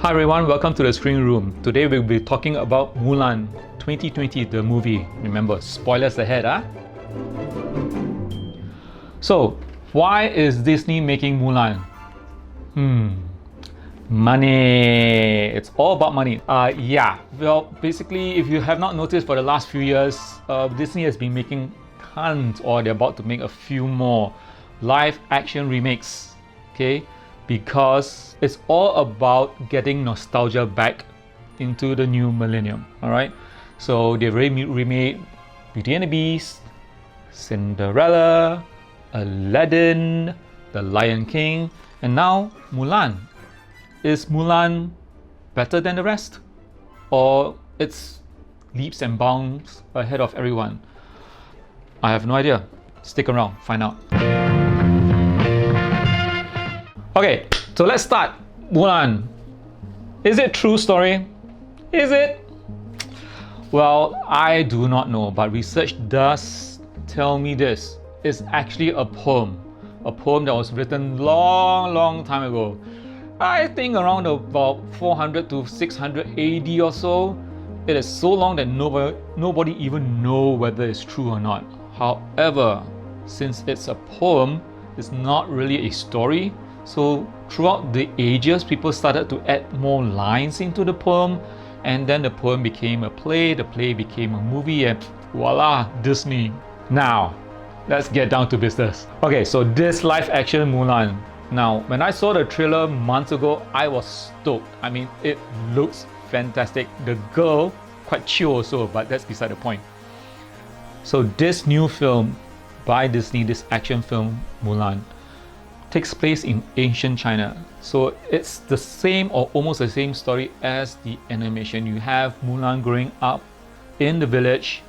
Hi everyone, welcome to the Screen Room. Today we'll be talking about Mulan 2020, the movie. Remember, spoilers ahead, huh? So, why is Disney making Mulan? Money. It's all about money. Well, basically, if you have not noticed for the last few years, Disney has been making tons, or they're about to make a few more live action remakes, okay? Because it's all about getting nostalgia back into the new millennium, all right? So they've already remade Beauty and the Beast, Cinderella, Aladdin, The Lion King, and now Mulan. Is Mulan better than the rest? Or it's leaps and bounds ahead of everyone? I have no idea. Stick around, find out. Okay, so let's start. Mulan. Is it true story? Is it? Well, I do not know, but research does tell me this. It's actually a poem that was written long time ago. I think around about 400 to 600 AD or so. It is so long that nobody even know whether it's true or not. However, since it's a poem, it's not really a story. So throughout the ages, people started to add more lines into the poem, and then the poem became a play, the play became a movie, and voila, Disney. Now, let's get down to business. Okay, so this live action Mulan. Now, when I saw the trailer months ago, I was stoked. I mean, it looks fantastic. The girl, quite chill also, but that's beside the point. So this new film by Disney, this action film Mulan, takes place in ancient China. So it's the same or almost the same story as the animation. You have Mulan growing up in the village.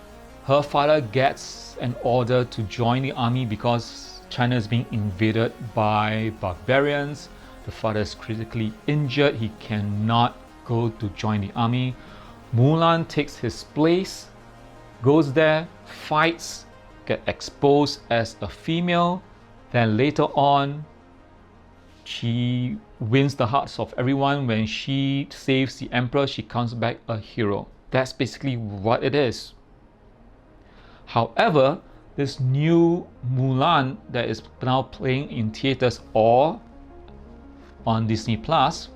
Her father gets an order to join the army because China is being invaded by barbarians. The father is critically injured. He cannot go to join the army. Mulan takes his place, goes there, fights, gets exposed as a female. Then later on, she wins the hearts of everyone. When she saves the emperor, she comes back a hero. That's basically what it is. However, this new Mulan that is now playing in theaters or on Disney Plus,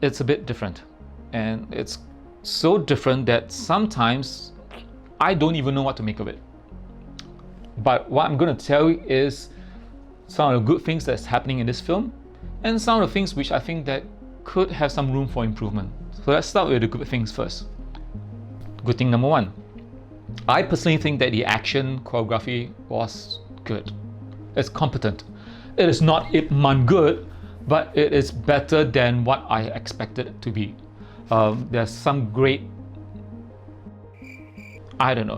it's a bit different. And it's so different that sometimes I don't even know what to make of it. But what I'm going to tell you is some of the good things that's happening in this film, and some of the things which I think that could have some room for improvement. So let's start with the good things first. Good thing number one. I personally think that the action choreography was good. It's competent. It is not Ip Man good, but it is better than what I expected it to be. There's some great,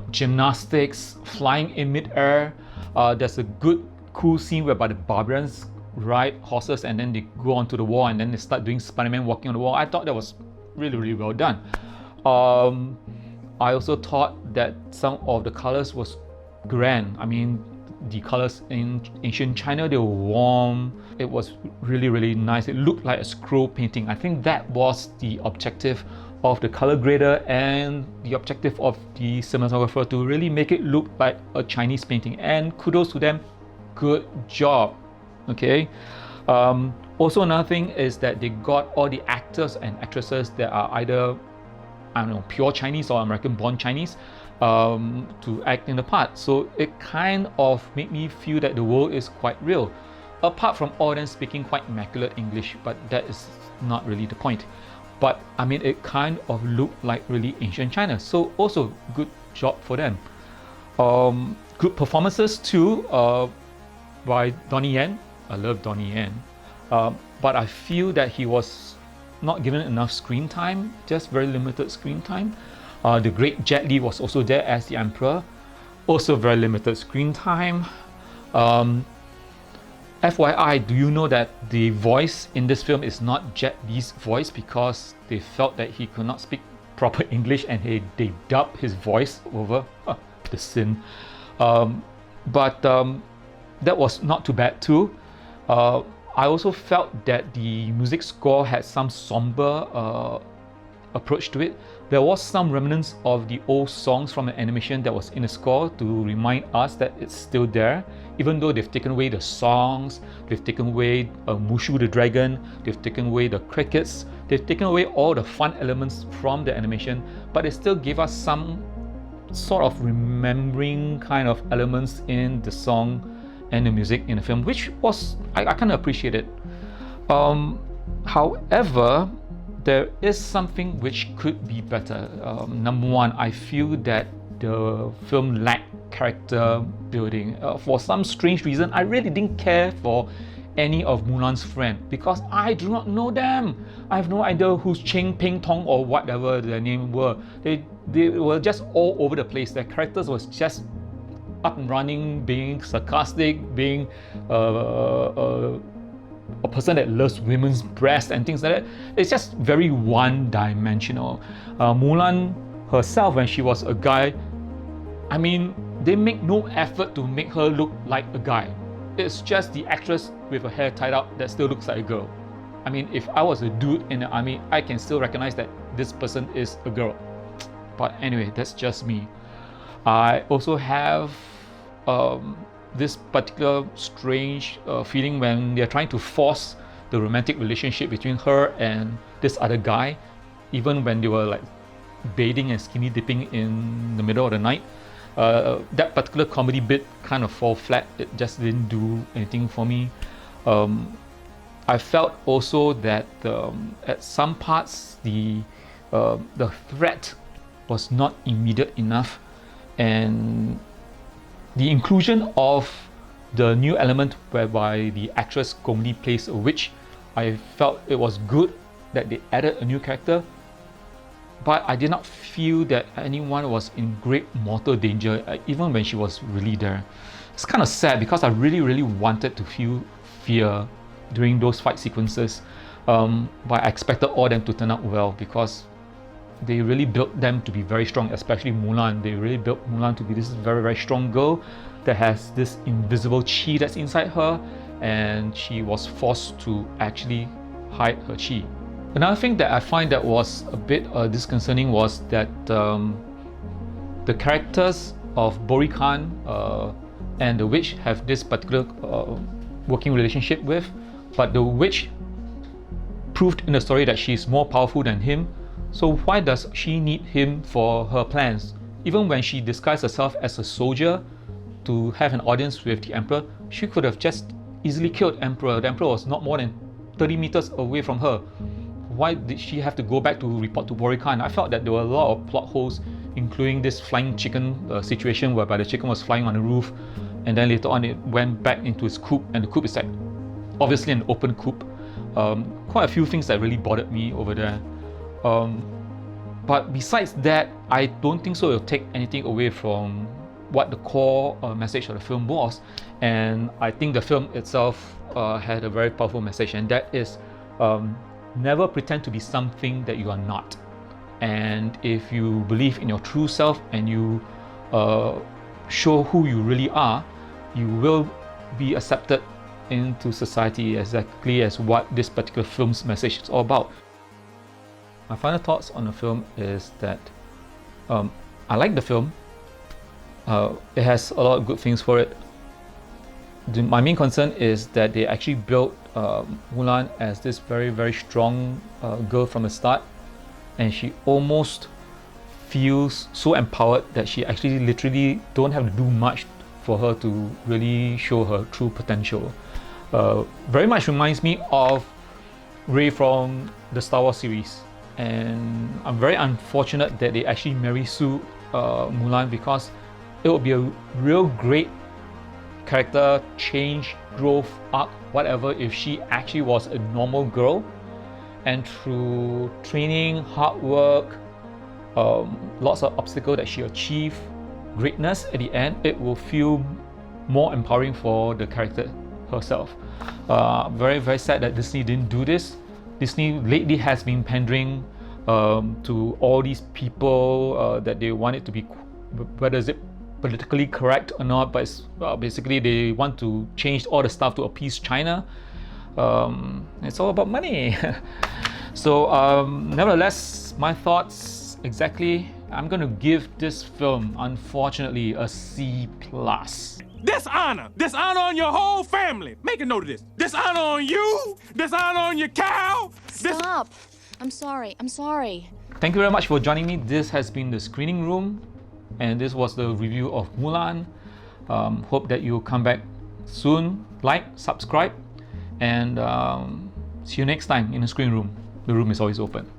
gymnastics, flying in mid-air. There's a good, cool scene whereby the barbarians ride horses and then they go onto the wall and then they start doing Spider-Man walking on the wall. I thought that was really well done. I also thought that some of the colors was grand. I mean, the colors in ancient China, they were warm. It was really nice. It looked like a scroll painting. I think that was the objective of the color grader and the objective of the cinematographer, to really make it look like a Chinese painting. And kudos to them. Good job. Okay. Also, another thing is that they got all the actors and actresses that are either, pure Chinese or American-born Chinese to act in the part. So it kind of made me feel that the world is quite real. Apart from all them speaking quite immaculate English, but that is not really the point. But I mean, it kind of looked like really ancient China. So also good job for them. Good performances too by Donnie Yen. I love Donnie Yen. But I feel that he was not given enough screen time, just very limited screen time. The great Jet Li was also there as the Emperor, also very limited screen time. FYI, do you know that the voice in this film is not Jet Li's voice, because they felt that he could not speak proper English and they dubbed his voice over? The sin. But that was not too bad too. I also felt that the music score had some somber approach to it. There was some remnants of the old songs from the animation that was in the score to remind us that it's still there, even though they've taken away the songs, they've taken away Mushu the dragon, they've taken away the crickets, they've taken away all the fun elements from the animation, but they still give us some sort of remembering kind of elements in the song and the music in the film, which was, I kind of appreciate it. However, there is something which could be better. Number one, I feel that the film lacked character building. For some strange reason, I really didn't care for any of Mulan's friends because I do not know them. I have no idea who's Cheng Ping Tong or whatever their name were. They were just all over the place. Their characters was just up and running, being sarcastic, being a person that loves women's breasts and things like that. It's just very one-dimensional. Mulan herself, when she was a guy, I mean, they make no effort to make her look like a guy. It's just the actress with her hair tied up that still looks like a girl. I mean, if I was a dude in the army, I can still recognize that this person is a girl. But anyway, that's just me. I also have this particular strange feeling when they're trying to force the romantic relationship between her and this other guy, even when they were like bathing and skinny dipping in the middle of the night. That particular comedy bit kind of fall flat. It just didn't do anything for me. I felt also that at some parts the threat was not immediate enough, and the inclusion of the new element whereby the actress Gong Li plays a witch, I felt it was good that they added a new character, but I did not feel that anyone was in great mortal danger even when she was really there. It's kind of sad because I really wanted to feel fear during those fight sequences, but I expected all them to turn out well because they really built them to be very strong, especially Mulan. They really built Mulan to be this very strong girl that has this invisible chi that's inside her, and she was forced to actually hide her chi. Another thing that I find that was a bit disconcerting was that the characters of Bori Khan and the witch have this particular working relationship with, but the witch proved in the story that she's more powerful than him. So why does she need him for her plans? Even when she disguised herself as a soldier to have an audience with the emperor, she could have just easily killed the emperor. The emperor was not more than 30 meters away from her. Why did she have to go back to report to Bori Khan? I felt that there were a lot of plot holes, including this flying chicken situation whereby the chicken was flying on the roof, and then later on it went back into its coop, and the coop is like obviously an open coop. Quite a few things that really bothered me over there. But besides that, I don't think so it'll take anything away from what the core message of the film was, and I think the film itself had a very powerful message, and that is never pretend to be something that you are not. And if you believe in your true self and you show who you really are, you will be accepted into society, exactly as what this particular film's message is all about. My final thoughts on the film is that I like the film. It has a lot of good things for it. My main concern is that they actually built Mulan as this very strong girl from the start, and she almost feels so empowered that she actually literally don't have to do much for her to really show her true potential. Very much reminds me of Rey from the Star Wars series, and I'm very unfortunate that they actually marry Sue Mulan, because it would be a real great character change, growth arc, whatever, if she actually was a normal girl, and through training, hard work, lots of obstacles that she achieved greatness at the end, it will feel more empowering for the character herself. Very sad that Disney didn't do this. Disney lately has been pandering to all these people that they want it to be, whether is it politically correct or not, but it's, basically they want to change all the stuff to appease China. It's all about money. So nevertheless, my thoughts exactly, I'm gonna give this film, unfortunately, a C+. Dishonor! Dishonor on your whole family! Make a note of this. Dishonor on you! Dishonor on your cow! Stop! I'm sorry. I'm sorry. Thank you very much for joining me. This has been the Screening Room, and this was the review of Mulan. Hope that you'll come back soon. Like, subscribe, and see you next time in the Screening Room. The room is always open.